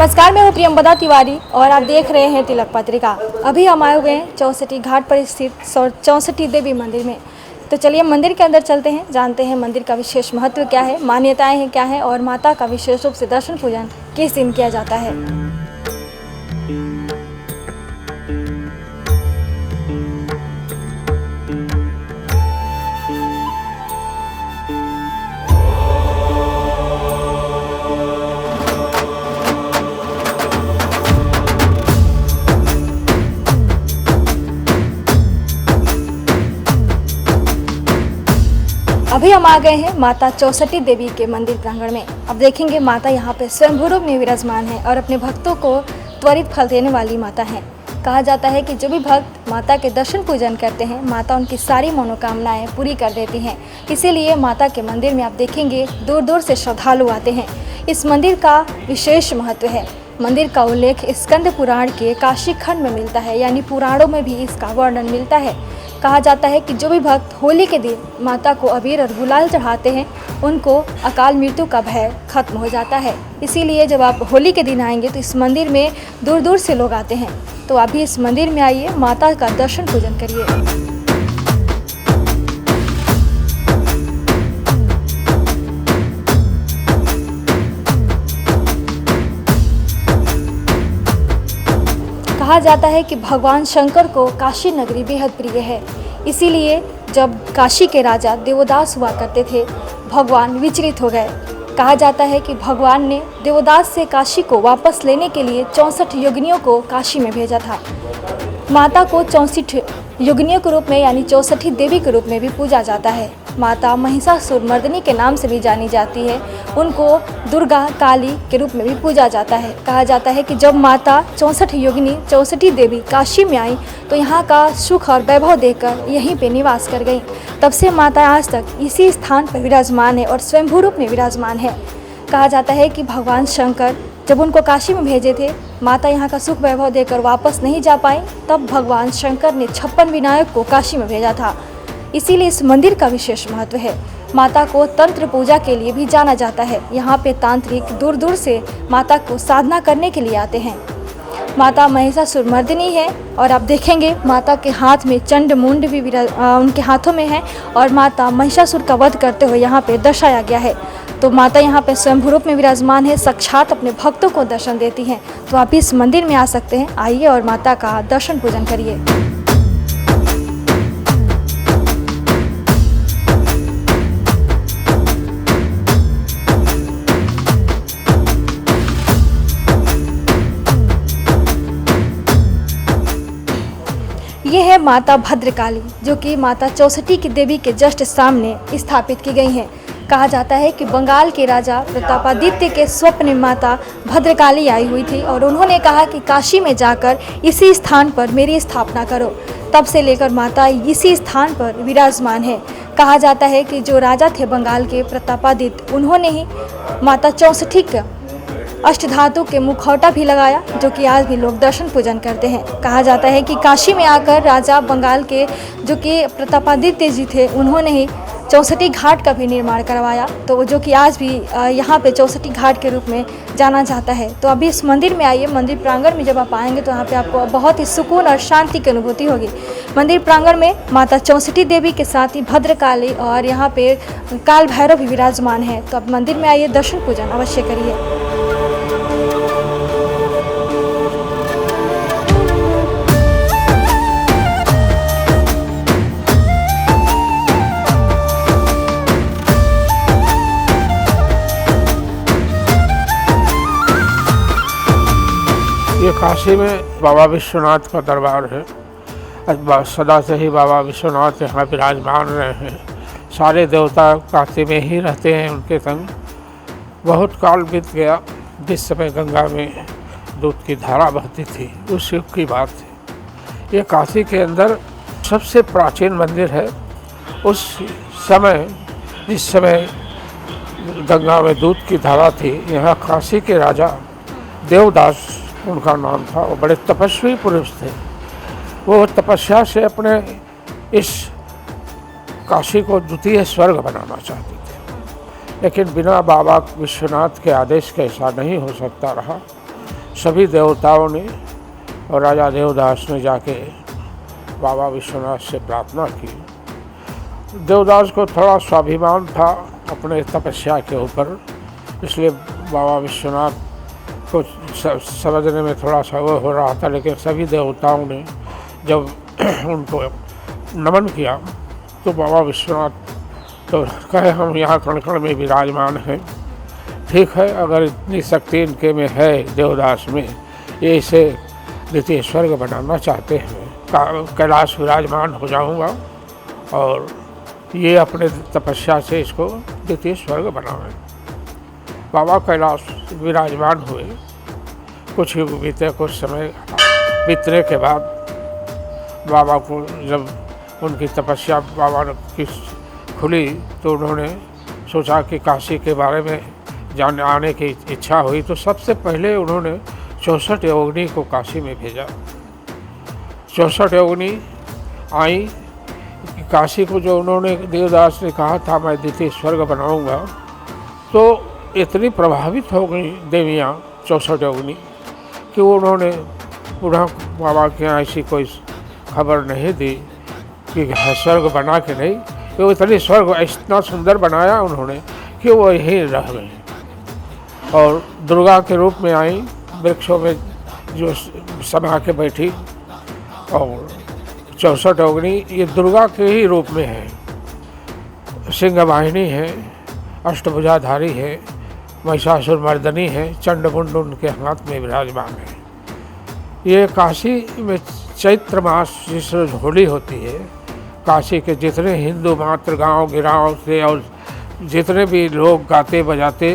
नमस्कार, मैं हूँ प्रियंवदा तिवारी और आप देख रहे हैं तिलक पत्रिका। अभी हम आए हुए हैं चौसठी घाट पर स्थित चौसठी देवी मंदिर में। तो चलिए मंदिर के अंदर चलते हैं, जानते हैं मंदिर का विशेष महत्व क्या है, मान्यताएं हैं क्या है और माता का विशेष रूप से दर्शन पूजन किस दिन किया जाता है। अभी हम आ गए हैं माता चौसठी देवी के मंदिर प्रांगण में। अब देखेंगे माता यहाँ पे स्वयंभू रूप में विराजमान है और अपने भक्तों को त्वरित फल देने वाली माता है। कहा जाता है कि जो भी भक्त माता के दर्शन पूजन करते हैं, माता उनकी सारी मनोकामनाएं पूरी कर देती हैं। इसीलिए माता के मंदिर में आप देखेंगे दूर दूर से श्रद्धालु आते हैं। इस मंदिर का विशेष महत्व है। मंदिर का उल्लेख स्कंद पुराण के काशी खंड में मिलता है, यानी पुराणों में भी इसका वर्णन मिलता है। कहा जाता है कि जो भी भक्त होली के दिन माता को अबीर और गुलाल चढ़ाते हैं, उनको अकाल मृत्यु का भय खत्म हो जाता है। इसीलिए जब आप होली के दिन आएंगे तो इस मंदिर में दूर दूर से लोग आते हैं। तो अभी इस मंदिर में आइए, माता का दर्शन पूजन करिए। कहा जाता है कि भगवान शंकर को काशी नगरी बेहद प्रिय है। इसीलिए जब काशी के राजा देवदास हुआ करते थे, भगवान विचलित हो गए। कहा जाता है कि भगवान ने देवदास से काशी को वापस लेने के लिए 64 योगिनियों को काशी में भेजा था। माता को 64 योगिनियों के रूप में यानी 64 देवी के रूप में भी पूजा जाता है। माता महिषासुरमर्दिनी के नाम से भी जानी जाती है। उनको दुर्गा काली के रूप में भी पूजा जाता है। कहा जाता है कि जब माता 64 योगिनी 64 देवी काशी में आई तो यहाँ का सुख और वैभव देखकर यहीं पे निवास कर गई। तब से माता आज तक इसी स्थान पर विराजमान है और स्वयंभू रूप में विराजमान है। कहा जाता है कि भगवान शंकर जब उनको काशी में भेजे थे, माता यहाँ का सुख वैभव देकर वापस नहीं जा पाई, तब भगवान शंकर ने 56 विनायक को काशी में भेजा था। इसीलिए इस मंदिर का विशेष महत्व है। माता को तंत्र पूजा के लिए भी जाना जाता है। यहाँ पे तांत्रिक दूर दूर से माता को साधना करने के लिए आते हैं। माता महिषासुरमर्दिनी है और आप देखेंगे माता के हाथ में चंड मुंड भी उनके हाथों में है और माता महिषासुर का वध करते हुए यहाँ पे दर्शाया गया है। तो माता यहाँ पे स्वयंभू रूप में विराजमान है, साक्षात अपने भक्तों को दर्शन देती हैं। तो आप इस मंदिर में आ सकते हैं, आइए और माता का दर्शन पूजन करिए। ये है माता भद्रकाली, जो कि माता चौसठी की देवी के जस्ट सामने स्थापित की गई हैं। कहा जाता है कि बंगाल के राजा प्रतापादित्य के स्वप्न में माता भद्रकाली आई हुई थी और उन्होंने कहा कि काशी में जाकर इसी स्थान पर मेरी स्थापना करो। तब से लेकर माता इसी स्थान पर विराजमान है। कहा जाता है कि जो राजा थे बंगाल के प्रतापादित्य, उन्होंने ही माता चौसठी का अष्टधातु के मुखौटा भी लगाया, जो कि आज भी लोग दर्शन पूजन करते हैं। कहा जाता है कि काशी में आकर राजा बंगाल के जो कि प्रतापादित्य जी थे, उन्होंने ही चौसठी घाट का भी निर्माण करवाया, तो जो कि आज भी यहाँ पे चौसठी घाट के रूप में जाना जाता है। तो अभी इस मंदिर में आइए, मंदिर प्रांगण में जब आप आएंगे तो यहाँ पे आपको बहुत ही सुकून और शांति की अनुभूति होगी। मंदिर प्रांगण में माता चौसठी देवी के साथ ही भद्रकाली और यहाँ पे काल भैरव भी विराजमान है। तो अब मंदिर में आइए, दर्शन पूजन अवश्य करिए। ये काशी में बाबा विश्वनाथ का दरबार है। सदा से ही बाबा विश्वनाथ यहाँ विराजमान रहे हैं। सारे देवता काशी में ही रहते हैं उनके संग। बहुत काल बीत गया जिस समय गंगा में दूध की धारा बहती थी, उस युग की बात है। ये काशी के अंदर सबसे प्राचीन मंदिर है। उस समय जिस समय गंगा में दूध की धारा थी, यहाँ काशी के राजा देवदास उनका नाम था, वो बड़े तपस्वी पुरुष थे। वो तपस्या से अपने इस काशी को द्वितीय स्वर्ग बनाना चाहते थे, लेकिन बिना बाबा विश्वनाथ के आदेश के ऐसा नहीं हो सकता रहा। सभी देवताओं ने और राजा देवदास ने जाके बाबा विश्वनाथ से प्रार्थना की। देवदास को थोड़ा स्वाभिमान था अपने तपस्या के ऊपर, इसलिए बाबा विश्वनाथ को समझने में थोड़ा सा वो हो रहा था। लेकिन सभी देवताओं ने जब उनको नमन किया तो बाबा विश्वनाथ तो कहे हम यहाँ कण कण में विराजमान हैं। ठीक है, अगर इतनी शक्ति इनके में है देवदास में, ये इसे द्वितीय स्वर्ग बनाना चाहते हैं, कैलाश विराजमान हो जाऊंगा और ये अपने तपस्या से इसको द्वितीय स्वर्ग बनाएं। बाबा कैलाश विराजमान हुए। कुछ युग बीते, कुछ समय बीतने के बाद बाबा को जब उनकी तपस्या बाबा की खुली तो उन्होंने सोचा कि काशी के बारे में जानने आने की इच्छा हुई। तो सबसे पहले उन्होंने 64 योगिनी को काशी में भेजा। 64 योगिनी आई काशी को। जो उन्होंने देवदास ने कहा था मैं द्वितीय स्वर्ग बनाऊंगा, तो इतनी प्रभावित हो गई देवियाँ 64 योगिनी कि उन्होंने पुनः बाबा के यहाँ ऐसी कोई खबर नहीं दी कि स्वर्ग बना के नहीं। वो इतनी स्वर्ग इतना सुंदर बनाया उन्होंने कि वो यहीं रह गए और दुर्गा के रूप में आई, वृक्षों में जो समा के बैठी। और 64 योगिनी ये दुर्गा के ही रूप में है। सिंहवाहिनी है, अष्टभुजाधारी है, महिषासुर मर्दनी है, चंडमुंड उनके हाथ में विराजमान है। ये काशी में चैत्र मास जिस रोज होली होती है, काशी के जितने हिंदू मात्र गांव गिराव से और जितने भी लोग गाते बजाते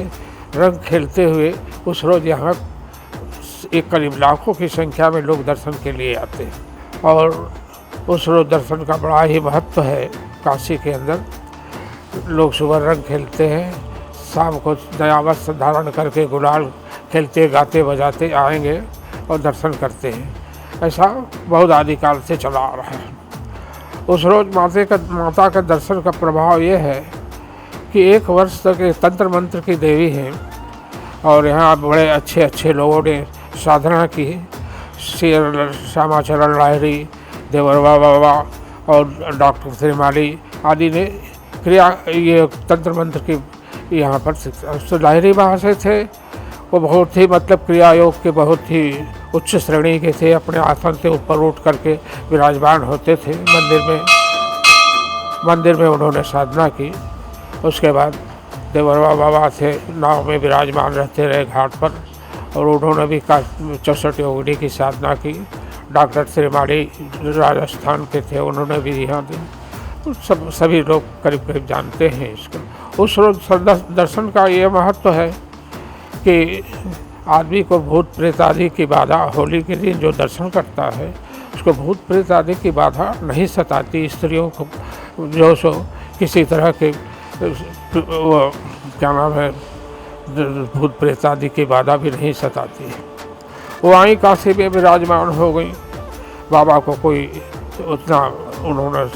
रंग खेलते हुए उस रोज़ यहाँ एक करीब लाखों की संख्या में लोग दर्शन के लिए आते हैं। और उस रोज़ दर्शन का बड़ा ही महत्व है। काशी के अंदर लोग सुबह रंग खेलते हैं, शाम को नया वस्त्र धारण करके गुलाल खेलते गाते बजाते आएंगे और दर्शन करते हैं। ऐसा बहुत आदिकाल से चला आ रहा है। उस रोज़ माता का दर्शन का प्रभाव ये है कि 1 वर्ष तक तंत्र मंत्र की देवी हैं और यहाँ बड़े अच्छे अच्छे लोगों ने साधना की। श्यामाचरण लाहिड़ी, देवरवा बाबा और डॉक्टर श्रीमाली आदि ने क्रिया ये तंत्र मंत्र की यहाँ पर तो लाहिड़ी वहाँ से थे। वो बहुत ही मतलब क्रिया योग के बहुत ही उच्च श्रेणी के थे। अपने आसन से ऊपर उठ करके विराजमान होते थे मंदिर में उन्होंने साधना की। उसके बाद देवरवा बाबा थे, नाव में विराजमान रहते रहे घाट पर और उन्होंने भी 64 योगिनी की साधना की। डॉक्टर श्रीमाली राजस्थान के थे, उन्होंने भी यहाँ दी। सभी लोग करीब करीब जानते हैं इसको। उस रोज दर्शन का ये महत्व है कि आदमी को भूत प्रेत आदि की बाधा, होली के दिन जो दर्शन करता है उसको भूत प्रेत आदि की बाधा नहीं सताती। स्त्रियों को जो सो किसी तरह के वो क्या नाम है भूत प्रेत आदि की बाधा भी नहीं सताती है। वो आई काशी में विराजमान हो गई। बाबा को कोई उतना उन्होंने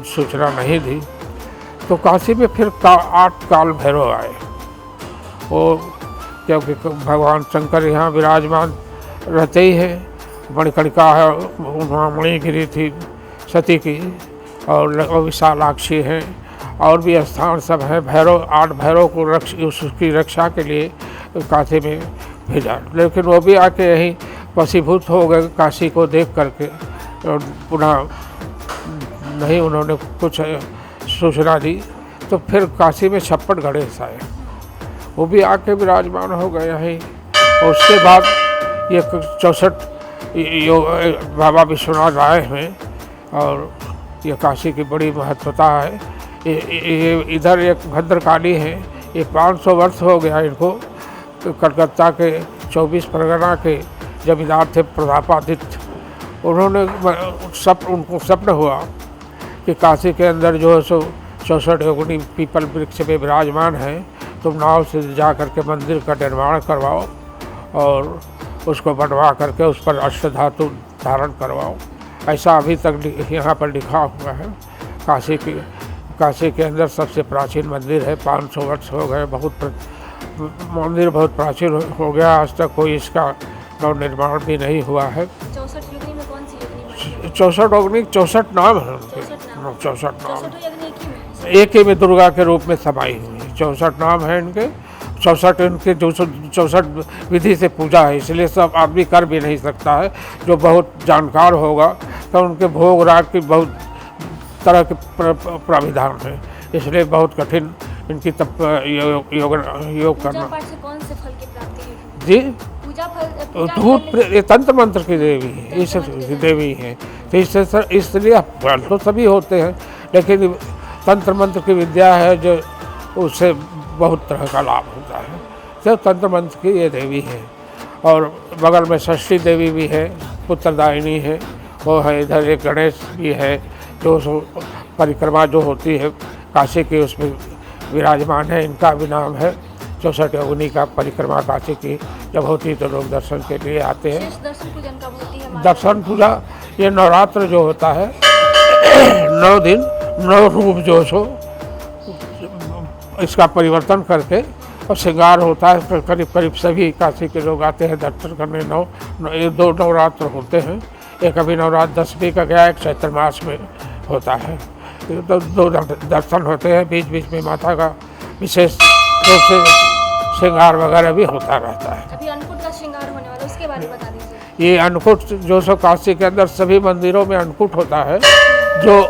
सूचना नहीं दी। तो काशी में फिर 8 काल भैरव आए। वो क्योंकि भगवान शंकर यहाँ विराजमान रहते ही है। मणिकर्णिका है, वहाँ मणिगिरी थी सती की, और विशालाक्षी हैं और भी स्थान सब हैं। 8 भैरव को उसकी रक्षा के लिए काशी में भेजा। लेकिन वो भी आके यहीं वशीभूत हो गए काशी को देख करके। और पुनः नहीं उन्होंने कुछ सूचना दी। तो फिर काशी में 56 गणेश आए, वो भी आके विराजमान हो गए यहीं। उसके बाद ये 64 बाबा विश्वनाथ आए हैं और ये काशी की बड़ी महत्वता है। ये इधर एक भद्रकाली है, ये 500 वर्ष हो गया इनको। तो कलकत्ता के 24 परगना के जमींदार थे प्रतापादित्य, उन्होंने उनको स्वप्न हुआ कि काशी के अंदर जो है सो 64 योगिनी पीपल वृक्ष में विराजमान है, तुम नाव से जा करके मंदिर का निर्माण करवाओ और उसको बनवा करके उस पर अष्टधातु धारण करवाओ। ऐसा अभी तक यहाँ पर लिखा हुआ है। काशी के अंदर सबसे प्राचीन मंदिर है। 500 वर्ष हो गए। मंदिर बहुत प्राचीन हो गया। आज तक कोई इसका नवनिर्माण भी नहीं हुआ है। 64 योगिनी में कौन सी योगिनी? 64 योगिनी 64 नाम है उनके। 64 नाम 64 योगिनी एक ही में? एक ही में दुर्गा के रूप में समाई हुई है। 64 नाम है इनके। 64 इनके 64 विधि से पूजा है, इसलिए सब आदमी कर भी नहीं सकता है। जो बहुत जानकार होगा तो उनके भोग राग की बहुत तरह के प्राविधान है, इसलिए बहुत कठिन इनकी योग करना। पूजा पाठ से कौन से फल की प्राप्ति है जी, पूजा फल? धूप ये तंत्र मंत्र की देवी है, ये सब देवी है, तो इसलिए फल तो सभी होते हैं, लेकिन तंत्र मंत्र की विद्या है जो उससे बहुत तरह का लाभ होता है। तो तंत्र मंत्र की ये देवी है। और बगल में षष्ठी देवी भी है, पुत्रदायिनी है, वो है। इधर एक गणेश भी है जो परिक्रमा जो होती है काशी की, उसमें विराजमान है। इनका भी नाम है 64 योगिनी का। परिक्रमा काशी की जब होती है तो लोग दर्शन के लिए आते हैं। दर्शन पूजन कब होती है? दर्शन पूजा ये नवरात्र जो होता है 9 दिन 9 रूप जो सो इसका परिवर्तन करके और श्रृंगार होता है। तो करीब करीब सभी काशी के लोग आते हैं दर्शन करने। 2 नवरात्र होते हैं। एक अभी नवरात्र 10वीं का गया, एक चैत्र मास में होता है। तो 2 दर्शन होते हैं। बीच बीच में माता का विशेष रूप से श्रृंगार वगैरह भी होता रहता है। अभी अन्नकूट का श्रृंगार होने वाला है, उसके बारे में बता दीजिए। ये अन्नकूट जो सो काशी के अंदर सभी मंदिरों में अन्नकूट होता है, जो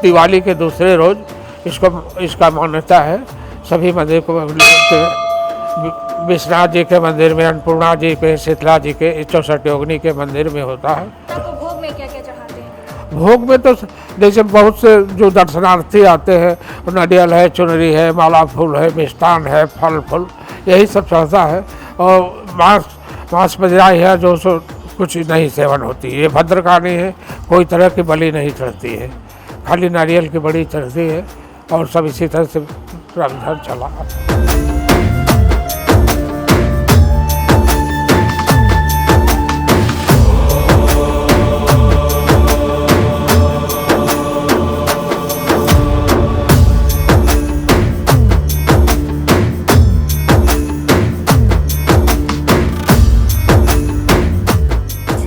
दिवाली के दूसरे रोज इसका मान्यता है। सभी मंदिर को विश्वनाथ जी के मंदिर में, अन्नपूर्णा जी के, शीतला जी के, 64 योगिनी के मंदिर में होता है। आपको भोग में क्या क्या चढ़ाते हैं? भोग में तो जैसे बहुत से जो दर्शनार्थी आते हैं, नारियल है, चुनरी है, माला फूल है, मिष्ठान है, फल फूल, यही सब चढ़ता है। और मांस बजराई है जो सो कुछ नहीं सेवन होती है। ये भद्रकाली है, कोई तरह की बलि नहीं चढ़ती है, खाली नारियल की बलि चढ़ती है। और सब इसी तरह से प्रावधान चला।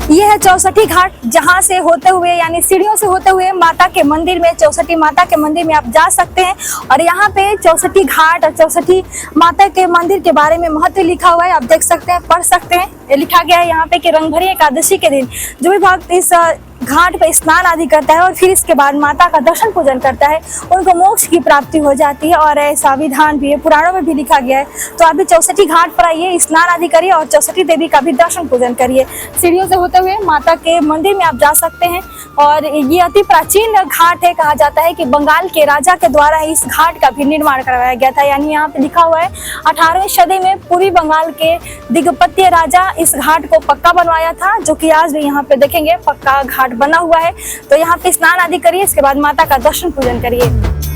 ये है चौसठी घाट, जहाँ से होते हुए यानी सीढ़ियों से होते हुए माता के मंदिर में, चौसठी माता के मंदिर में आप जा सकते हैं। और यहाँ पे चौसठी घाट और चौसठी माता के मंदिर के बारे में महत्व लिखा हुआ है, आप देख सकते हैं, पढ़ सकते हैं। लिखा गया है यहाँ पे कि रंगभरी एकादशी के दिन जो भी भक्त इस घाट पे स्नान आदि करता है और फिर इसके बाद माता का दर्शन पूजन करता है, उनको मोक्ष की प्राप्ति हो जाती है। और ऐसा विधान भी है, पुराणों में भी लिखा गया है। तो आप भी चौसठी घाट पर आइए, स्नान आदि करिए और चौसठी देवी का भी दर्शन पूजन करिए। सीढ़ियों से होते हुए माता के मंदिर में आप जा सकते हैं। और ये अति प्राचीन घाट है। कहा जाता है कि बंगाल के राजा के द्वारा इस घाट का भी निर्माण करवाया गया था। यानी यहाँ पे लिखा हुआ है 18वीं सदी में पूर्वी बंगाल के दिग्विजय राजा इस घाट को पक्का बनवाया था, जो कि आज भी यहाँ पे देखेंगे पक्का घाट बना हुआ है। तो यहाँ पे स्नान आदि करिए, इसके बाद माता का दर्शन पूजन करिए।